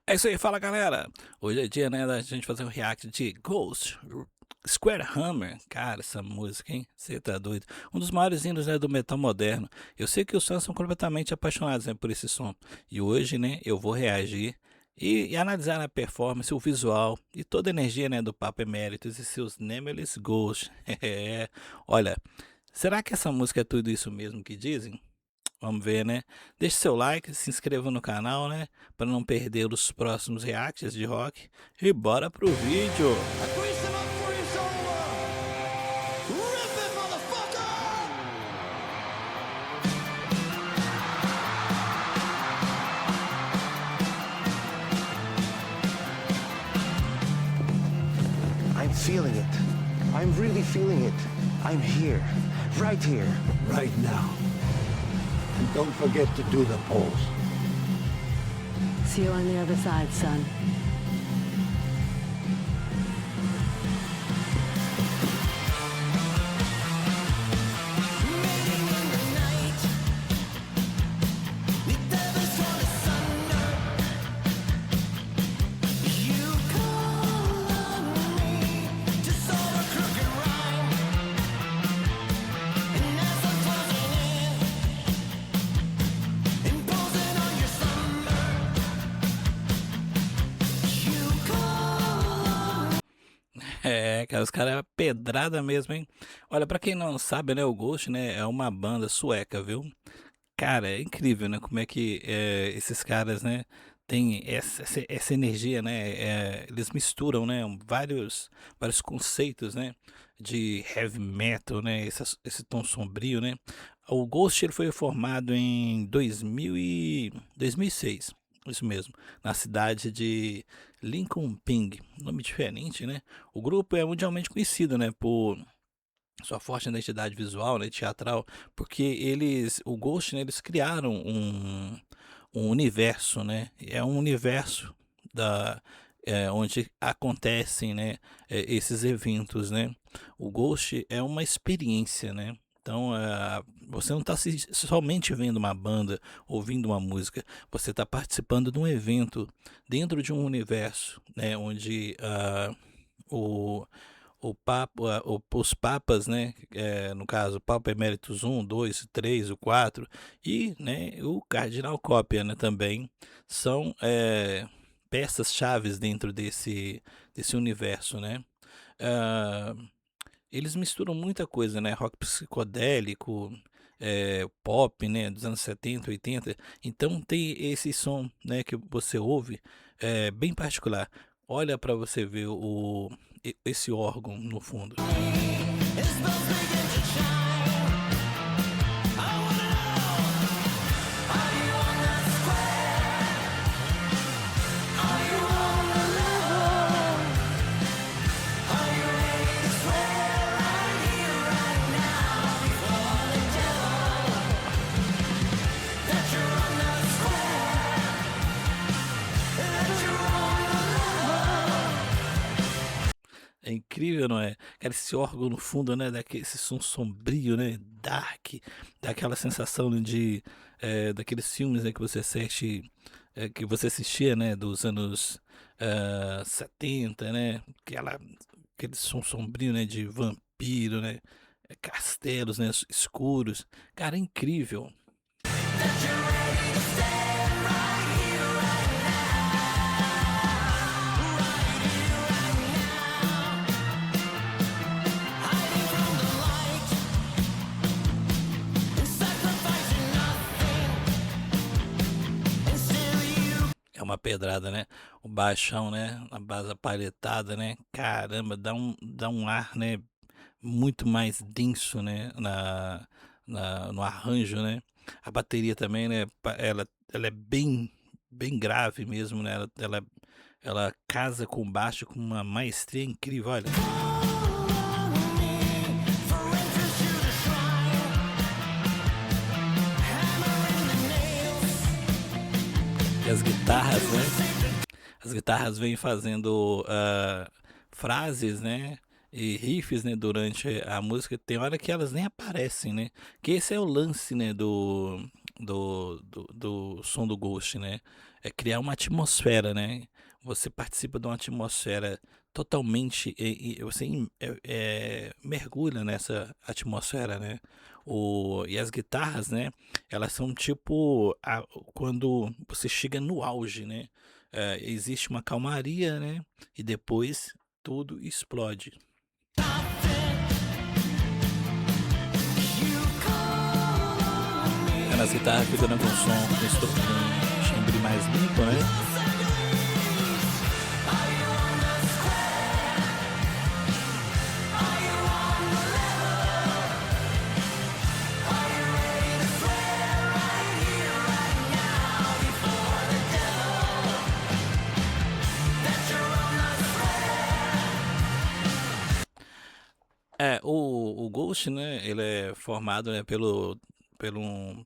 É isso aí, fala galera! Hoje é dia, né, da gente fazer um react de Ghost Square Hammer. Cara, essa música, hein? Você tá doido? Um dos maiores hinos, né, do metal moderno. Eu sei que os fãs são completamente apaixonados, né, por esse som. E hoje, né, eu vou reagir e analisar a performance, o visual e toda a energia, né, do Papa Emeritus e seus Nameless Ghosts. É, olha, será que essa música é tudo isso mesmo que dizem? Vamos ver, né? Deixe seu like, se inscreva no canal, né? Para não perder os próximos reacts de rock. E bora pro vídeo! Grease him up for his over! Rip it, motherfucker! I'm feeling it. I'm really feeling it. I'm here. Right here. Right now. And don't forget to do the pose. See you on the other side, son. É, cara, os caras é pedrada mesmo, hein? Olha, pra quem não sabe, né, o Ghost, né, é uma banda sueca, viu? Cara, é incrível, né? Como é que esses caras, né, têm essa energia, né? Eles misturam, né, vários conceitos, né, de heavy metal, né? Esse tom sombrio, né? O Ghost ele foi formado em 2006, isso mesmo, na cidade de Linköping, nome diferente, né? O grupo é mundialmente conhecido, né, por sua forte identidade visual, né, teatral, porque o Ghost, né, eles criaram um universo, né, é um universo onde acontecem, né, esses eventos, né. O Ghost é uma experiência, né. Então, você não está somente vendo uma banda, ouvindo uma música, você está participando de um evento dentro de um universo, né, onde o os papas, né, no caso, o Papa Emeritus um, 2, 3, o 4 e, né, o Cardeal Cópia, né, também são, peças chaves dentro desse universo, né. Hã, Eles misturam muita coisa, né, rock psicodélico, pop, né, dos anos 70, 80, então tem esse som, né, que você ouve, bem particular. Olha para você ver esse órgão no fundo. His bells begin to chime. I wanna know, are you on the square? Are you on the level? Are you ready to swear right here, right now, before the devil? That you're on the square. That you're on the level. É incrível, não é? Cara, esse órgão no fundo, né, esse som sombrio, né, dark, dá aquela sensação né, daqueles filmes, né, que você assistia, né, dos anos 70, né, aquele som sombrio, né, de vampiro, né, castelos, né, escuros. Cara, é incrível. That you're ready to stand right here, right now. Right here, right now. Hiding from the light and sacrificing nothing. And still you É uma pedrada, né? O baixão, né? A base palhetada, né? Caramba, dá um ar, né? Muito mais denso, né? No arranjo, né? A bateria também, né? Ela é bem grave mesmo, né? Ela casa com o baixo com uma maestria incrível, olha. call on me for entrance to the shrine. Hammer in the nails. E as guitarras, né? As guitarras vêm fazendo frases, né? E riffs, né? Durante a música. Tem hora que elas nem aparecem, né? Que esse é o lance, né? Do som do Ghost, né? criar uma atmosfera, né. Você participa de uma atmosfera totalmente e você mergulha nessa atmosfera, né. E as guitarras, né, elas são tipo quando você chega no auge, né, existe uma calmaria, né, e depois tudo explode. As guitarras ficam com som, com timbre mais limpo, né. O Ghost, né, ele é formado, né, pelo um,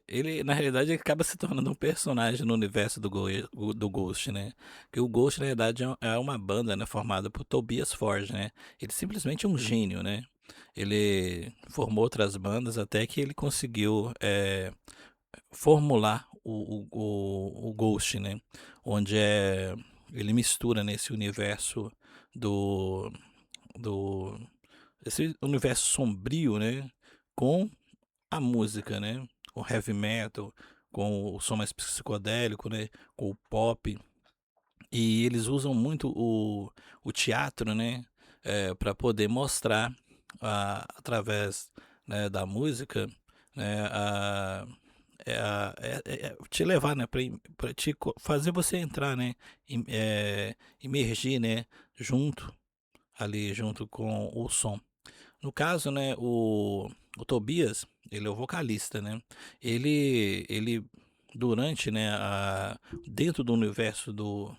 ele na realidade ele acaba se tornando um personagem no universo do Ghost, né, que o Ghost na realidade é uma banda, né, formada por Tobias Forge, né, ele simplesmente é um gênio, né, ele formou outras bandas até que ele conseguiu, formular o Ghost, né, onde ele mistura nesse universo do do esse universo sombrio, né, com a música, né, com heavy metal, com o som mais psicodélico, né, com o pop. E eles usam muito o teatro, né, para poder mostrar, através, né, da música, né, te levar, né, para fazer você entrar, né, imergir, né, junto, ali, junto com o som. No caso, né, o Tobias, ele é o vocalista, né? Ele durante, né, dentro do universo do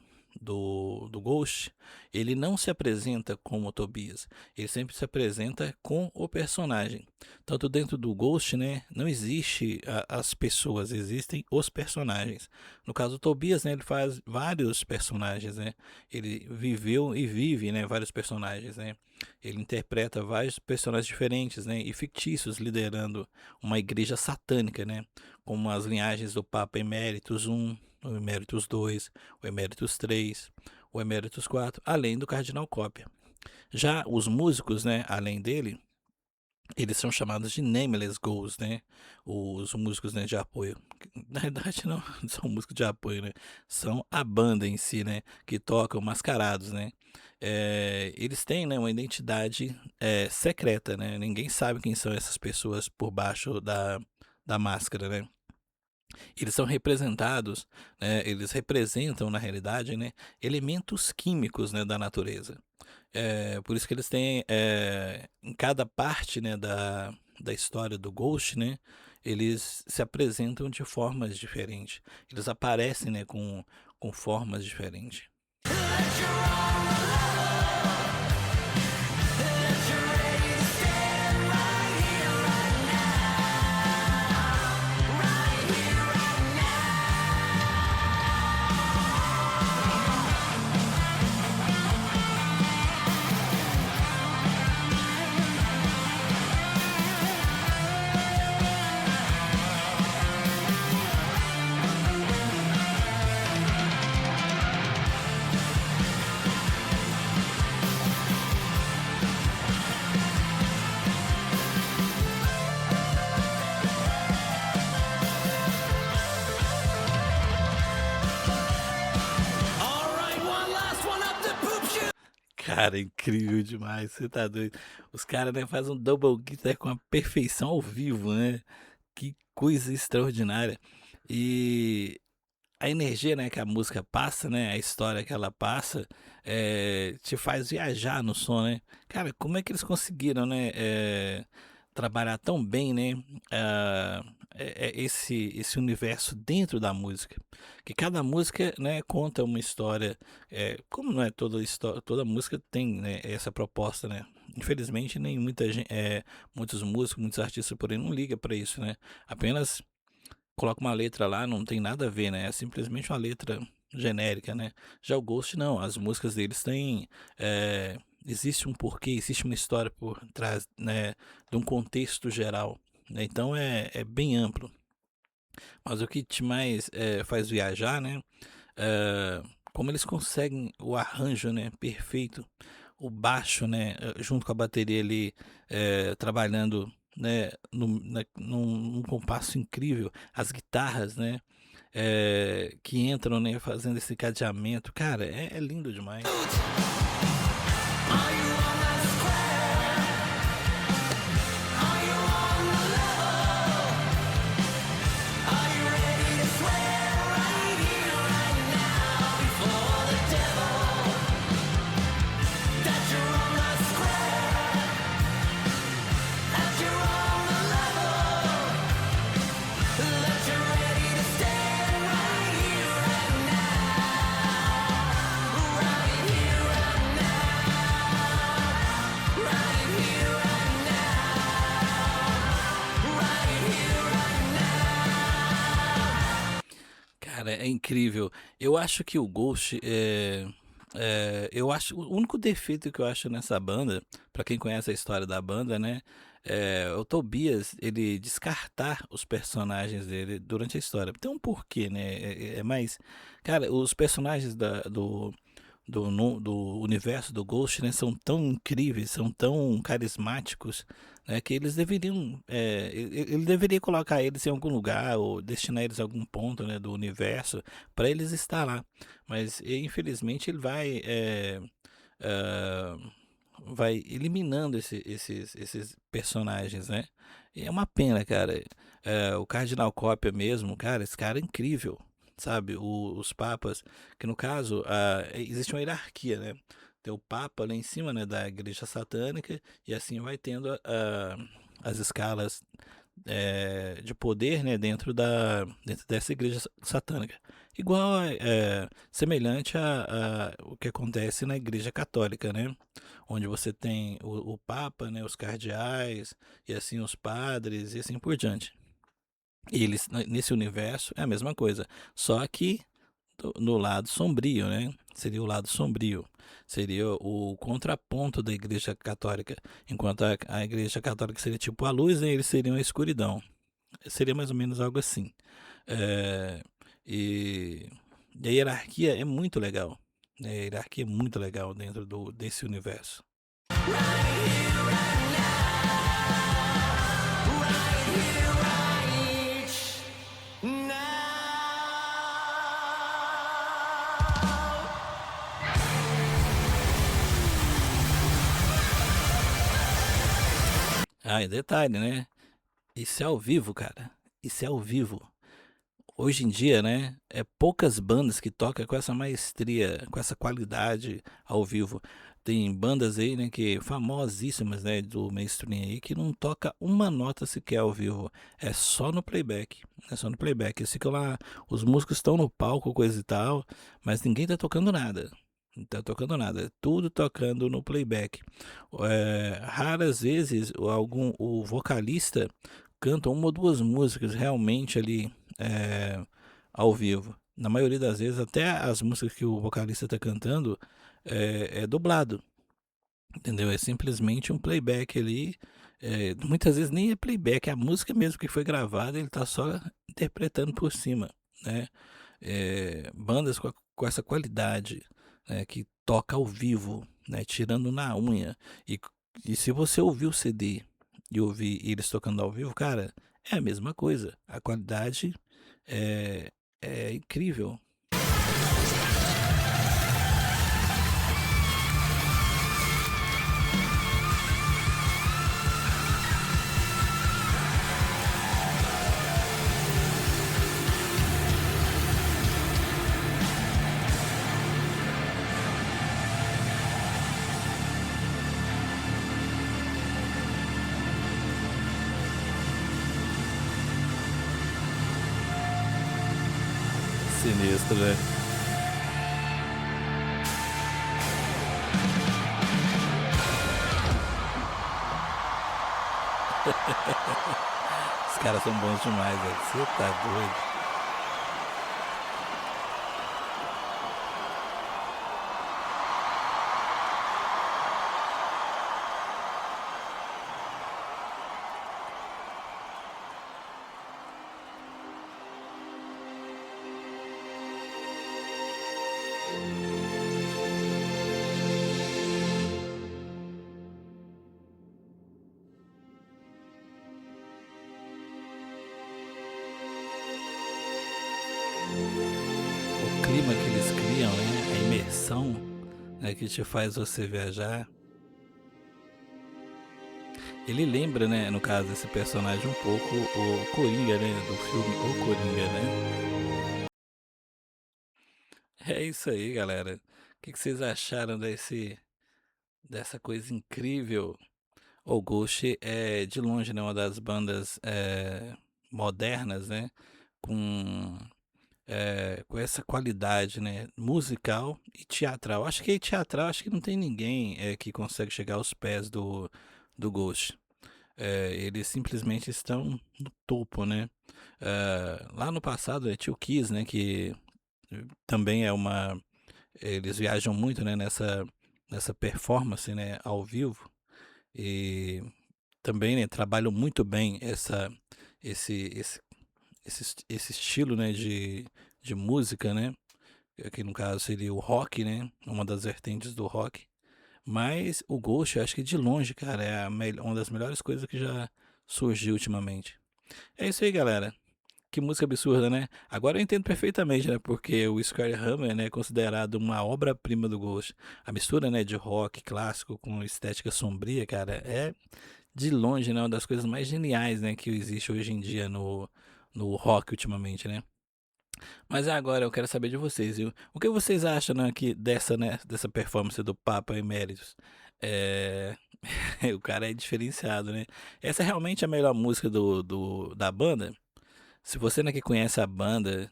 Ghost, ele não se apresenta como o Tobias, ele sempre se apresenta com o personagem. Tanto dentro do Ghost, né, não existe as pessoas, existem os personagens. No caso do Tobias, né, ele faz vários personagens, né? Ele viveu e vive, né, vários personagens, né? Ele interpreta vários personagens diferentes, né, e fictícios, liderando uma igreja satânica, né, como as linhagens do Papa Eméritos I, o Eméritos II, o Eméritos III, o Eméritos IV, além do Cardeal Cópia. Já os músicos, né, além dele, eles são chamados de Nameless Ghosts, né? Os músicos, né, de apoio. Na verdade, não são músicos de apoio, né? São a banda em si, né? Que tocam mascarados, né? Eles têm, né, uma identidade secreta, né? Ninguém sabe quem são essas pessoas por baixo da máscara, né? Eles são representados, né? Eles representam, na realidade, né, elementos químicos, né, da natureza. Por isso que eles têm, em cada parte, né, da história do Ghost, né, eles se apresentam de formas diferentes. Eles aparecem, né, com formas diferentes. Cara, incrível demais, você tá doido. Os caras, né, fazem um double guitar com a perfeição ao vivo, né? Que coisa extraordinária. E a energia, né, que a música passa, né, a história que ela passa, te faz viajar no som, né. Cara, como é que eles conseguiram, né, trabalhar tão bem, né, esse universo dentro da música. Que cada música, né, conta uma história, como não é toda música tem, né, essa proposta, né. Infelizmente nem muitos músicos, muitos artistas por aí não liga para isso, né. Apenas coloca uma letra lá, não tem nada a ver, né, é simplesmente uma letra genérica, né. Já o Ghost não, as músicas deles têm, existe um porquê, existe uma história por trás, né, de um contexto geral, né, então é bem amplo. Mas o que te mais faz viajar, né? eh, Como eles conseguem o arranjo, né, perfeito, o baixo, né, junto com a bateria ali, trabalhando, né, num compasso incrível, as guitarras, né, que entram, né, fazendo esse cadeamento, cara, é lindo demais. Are you on that square? Are you on the level? Are you ready to swear right here, right now, before the devil that you're on the square? That you're on the level? That you're ready to stand right here, right now, right here, right now, right here, right now, right here, right now. Cara, é incrível. Eu acho que o Ghost eu acho o único defeito que eu acho nessa banda, pra quem conhece a história da banda, né, é o Tobias, ele descartar os personagens dele durante a história. Tem um porquê, né? Mais, cara, os personagens do universo do Ghost, né, são tão incríveis, são tão carismáticos, né, que eles deveriam, ele deveria colocar eles em algum lugar ou destinar eles a algum ponto, né, do universo para eles estar lá. Mas infelizmente ele ah, vai eliminando esses personagens, né? E é uma pena, cara. O Cardinal Cópia mesmo, cara, esse cara é incrível, sabe? Os papas, que no caso, existe uma hierarquia, né? Tem o Papa lá em cima, né, da Igreja Satânica, e assim vai tendo as escalas de poder, né, dentro dessa Igreja Satânica. Igual, semelhante a o que acontece na Igreja Católica, né? Onde você tem o Papa, né, os cardeais, e assim os padres, e assim por diante. E eles, nesse universo, é a mesma coisa, só que no lado sombrio, né? Seria o lado sombrio, seria o contraponto da Igreja Católica, enquanto a Igreja Católica seria tipo a luz, né? Eles seriam a escuridão. Seria mais ou menos algo assim. É, e, e a hierarquia é muito legal, né? A hierarquia é muito legal dentro desse universo. Ah, e detalhe, né? Isso é ao vivo, cara. Isso é ao vivo. Hoje em dia, né, poucas bandas que tocam com essa maestria, com essa qualidade ao vivo. Tem bandas aí, né, que famosíssimas, né, do mainstream aí, que não toca uma nota sequer ao vivo. É só no playback. É só no playback. Eles ficam lá, os músicos estão no palco, coisa e tal, mas ninguém tá tocando nada. Não tá tocando nada. É tudo tocando no playback. Raras vezes o vocalista canta uma ou duas músicas realmente ali é, ao vivo. Na maioria das vezes, até as músicas que o vocalista está cantando é dublado, entendeu? É simplesmente um playback ali. Muitas vezes nem é playback, é a música mesmo que foi gravada, ele está só interpretando por cima, né? Bandas com essa qualidade, né, que toca ao vivo, né, tirando na unha. E, e se você ouvir o CD e ouvir eles tocando ao vivo, cara, é a mesma coisa. A qualidade é incrível. Sinistro, né? Os caras são bons demais, velho. Você tá doido. O clima que eles criam, né? A imersão, né, que te faz você viajar. Ele lembra, né, no caso, esse personagem um pouco o Coringa, né, do filme O Coringa, né? É isso aí, galera. O que vocês acharam dessa coisa incrível? O Ghost é, de longe, né, uma das bandas modernas, né, com, com essa qualidade, né, musical e teatral. Acho que teatral, acho que não tem ninguém que consegue chegar aos pés do Ghost. Eles simplesmente estão no topo, né? Lá no passado, tinha o Kiss, né, que também é uma... Eles viajam muito, né, nessa performance, né, ao vivo. E também, né, trabalham muito bem esse, esse, esse estilo, né, de música, né? Que no caso seria o rock, né? Uma das vertentes do rock. Mas o Ghost, eu acho que de longe, cara, é uma das melhores coisas que já surgiu ultimamente. É isso aí, galera. Que música absurda, né? Agora eu entendo perfeitamente, né? Porque o Square Hammer, né, é considerado uma obra-prima do Ghost. A mistura, né, de rock clássico com estética sombria, cara, é de longe, né, uma das coisas mais geniais, né, que existe hoje em dia no rock ultimamente, né? Mas agora eu quero saber de vocês, viu? O que vocês acham, né, dessa performance do Papa Emeritus? É... o cara é diferenciado, né? Essa é realmente a melhor música da banda? Se você, né, que conhece a banda,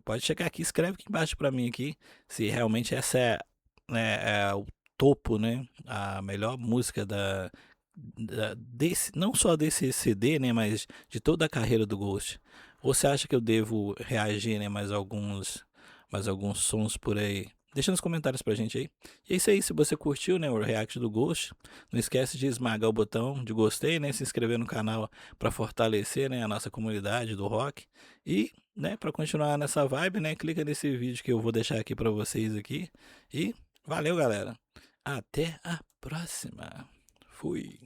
pode chegar aqui, escreve aqui embaixo pra mim aqui, se realmente essa né, é o topo, né, a melhor música desse, não só desse CD, né, mas de toda a carreira do Ghost. Ou você acha que eu devo reagir, né, mais alguns sons por aí? Deixa nos comentários pra gente aí. E é isso aí, se você curtiu, né, o react do Ghost, não esquece de esmagar o botão de gostei, né, se inscrever no canal para fortalecer, né, a nossa comunidade do rock. E, né, para continuar nessa vibe, né, clica nesse vídeo que eu vou deixar aqui para vocês aqui. E valeu, galera. Até a próxima. Fui.